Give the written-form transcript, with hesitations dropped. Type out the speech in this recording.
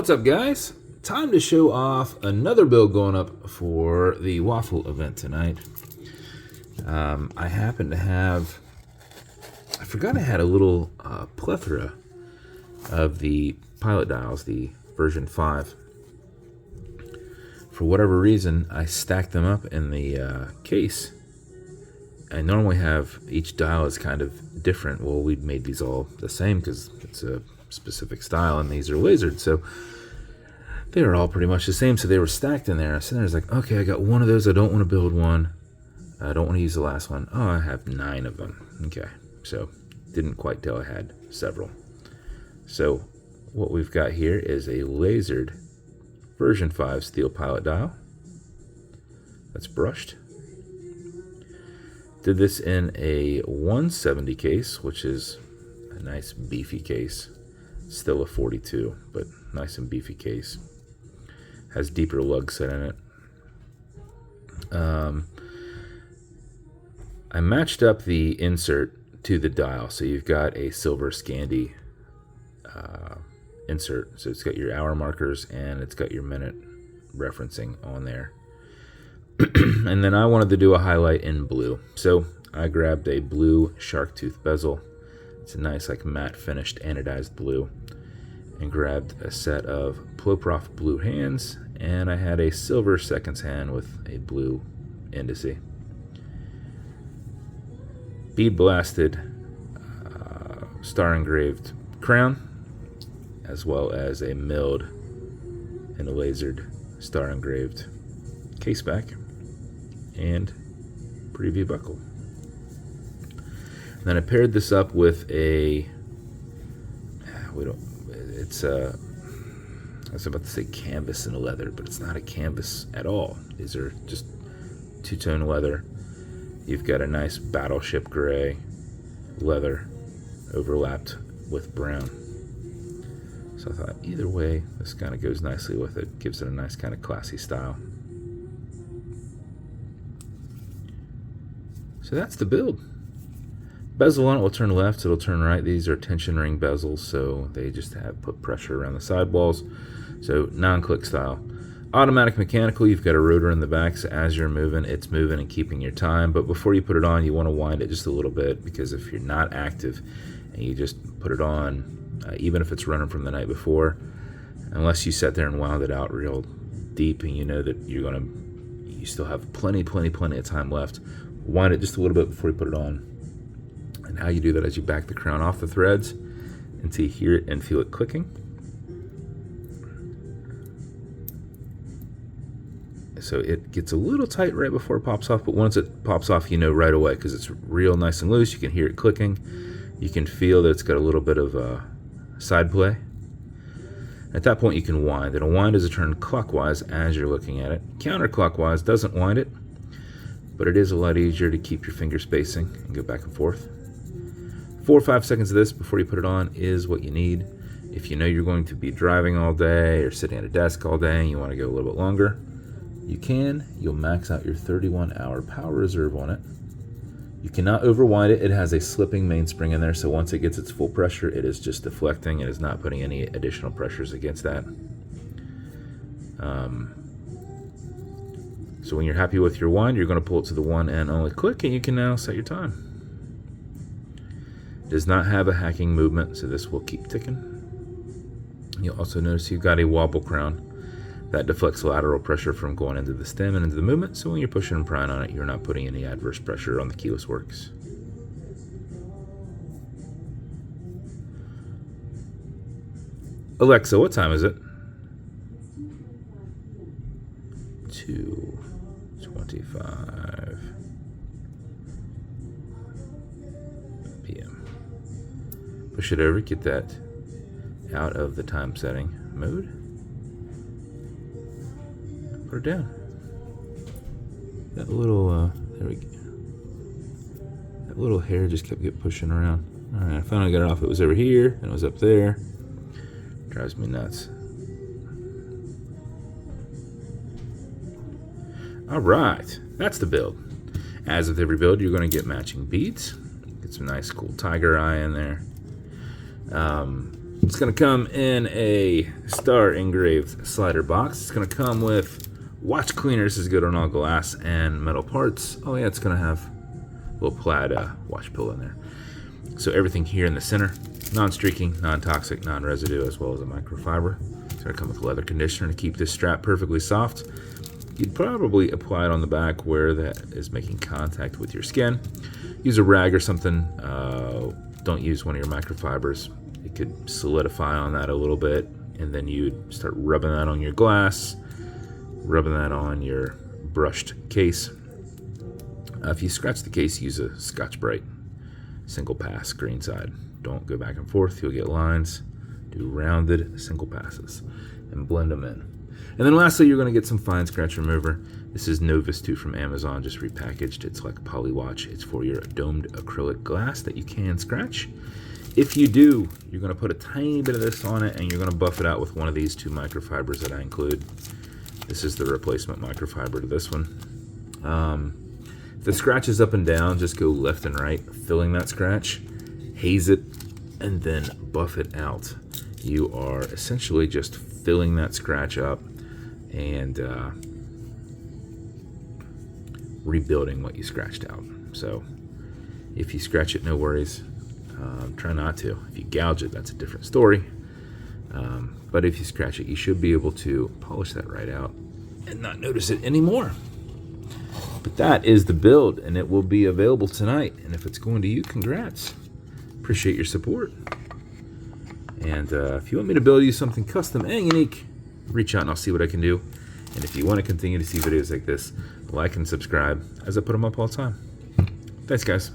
What's up, guys? Time to show off another build going up for the waffle event tonight. I happen to have, I forgot I had a little plethora of the pilot dials, the version 5. For whatever reason, I stacked them up in the case. I normally have each dial is kind of different. Well, we made these all the same because it's a specific style, and these are lasered, so they are all pretty much the same. So they were stacked in there. So I was like, okay, I got one of those. I don't want to build one. I don't want to use the last one. Oh, I have 9 of them. Okay, so didn't quite tell I had several. So what we've got here is a lasered version 5 steel pilot dial that's brushed. Did this in a 170 case, which is a nice beefy case. Still a 42, but nice and beefy case. Has deeper lug set in it. I matched up the insert to the dial, so you've got a silver scandi insert. So it's got your hour markers and it's got your minute referencing on there. And then I wanted to do a highlight in blue, so I grabbed a blue shark tooth bezel. It's a nice, like, matte finished anodized blue, and grabbed a set of PloProf blue hands, and I had a silver seconds hand with a blue indice. Bead blasted star engraved crown, as well as a milled and a lasered star engraved caseback and preview buckle. Then I paired this up with a, I was about to say canvas and leather, but it's not a canvas at all. These are just two-tone leather. You've got a nice battleship gray leather overlapped with brown. So I thought either way, this kind of goes nicely with it. Gives it a nice kind of classy style. So that's the build. Bezel on it will turn left, it'll turn right. These are tension ring bezels, so they just have put pressure around the sidewalls. So non-click style. Automatic mechanical, you've got a rotor in the back, so as you're moving, it's moving and keeping your time. But before you put it on, you want to wind it just a little bit, because if you're not active and you just put it on, even if it's running from the night before, unless you sat there and wound it out real deep and you know that you still have plenty of time left, wind it just a little bit before you put it on. And how you do that is you back the crown off the threads until you hear it and feel it clicking. So it gets a little tight right before it pops off, but once it pops off, you know right away because it's real nice and loose. You can hear it clicking. You can feel that it's got a little bit of side play. At that point, you can wind. And a wind is a turn clockwise as you're looking at it. Counterclockwise doesn't wind it, but it is a lot easier to keep your finger spacing and go back and forth. 4 or 5 seconds of this before you put it on is what you need. If you know you're going to be driving all day or sitting at a desk all day and you want to go a little bit longer, you can. You'll max out your 31-hour power reserve on it. You cannot overwind it. It has a slipping mainspring in there, so once it gets its full pressure, it is just deflecting. It is not putting any additional pressures against that. So when you're happy with your wind, you're going to pull it to the one and only click, and you can now set your time. Does not have a hacking movement, so this will keep ticking. You'll also notice you've got a wobble crown that deflects lateral pressure from going into the stem and into the movement, so when you're pushing and prying on it, you're not putting any adverse pressure on the keyless works. Alexa, what time is it? 2:25 p.m. Push it over, get that out of the time setting mode. Put it down. That little, there we go. That little hair just kept pushing around. All right, I finally got it off. It was over here, and it was up there. Drives me nuts. All right, that's the build. As with every build, you're going to get matching beads. Get some nice cool tiger eye in there. It's going to come in a star engraved slider box. It's going to come with watch cleaner. This is good on all glass and metal parts. Oh yeah, it's going to have a little plaid watch pill in there. So everything here in the center, non-streaking, non-toxic, non-residue, as well as a microfiber. It's going to come with leather conditioner to keep this strap perfectly soft. You'd probably apply it on the back where that is making contact with your skin. Use a rag or something. Don't use one of your microfibers. It could solidify on that a little bit, and then you'd start rubbing that on your glass, rubbing that on your brushed case. If you scratch the case, use a Scotch-Brite. Single pass, green side. Don't go back and forth. You'll get lines. Do rounded single passes and blend them in. And then lastly, you're going to get some fine scratch remover. This is Novus 2 from Amazon, just repackaged. It's like a poly watch. It's for your domed acrylic glass that you can scratch. If you do, you're going to put a tiny bit of this on it, and you're going to buff it out with one of these 2 microfibers that I include. This is the replacement microfiber to this one. If the scratch is up and down, just go left and right, filling that scratch, haze it, and then buff it out. You are essentially just filling that scratch up and rebuilding what you scratched out. So if you scratch it, no worries. Try not to. If you gouge it, that's a different story. But if you scratch it, you should be able to polish that right out and not notice it anymore. But that is the build, and it will be available tonight. And if it's going to you, congrats. Appreciate your support. And if you want me to build you something custom and unique, reach out and I'll see what I can do. And if you want to continue to see videos like this, like and subscribe as I put them up all the time. Thanks, guys.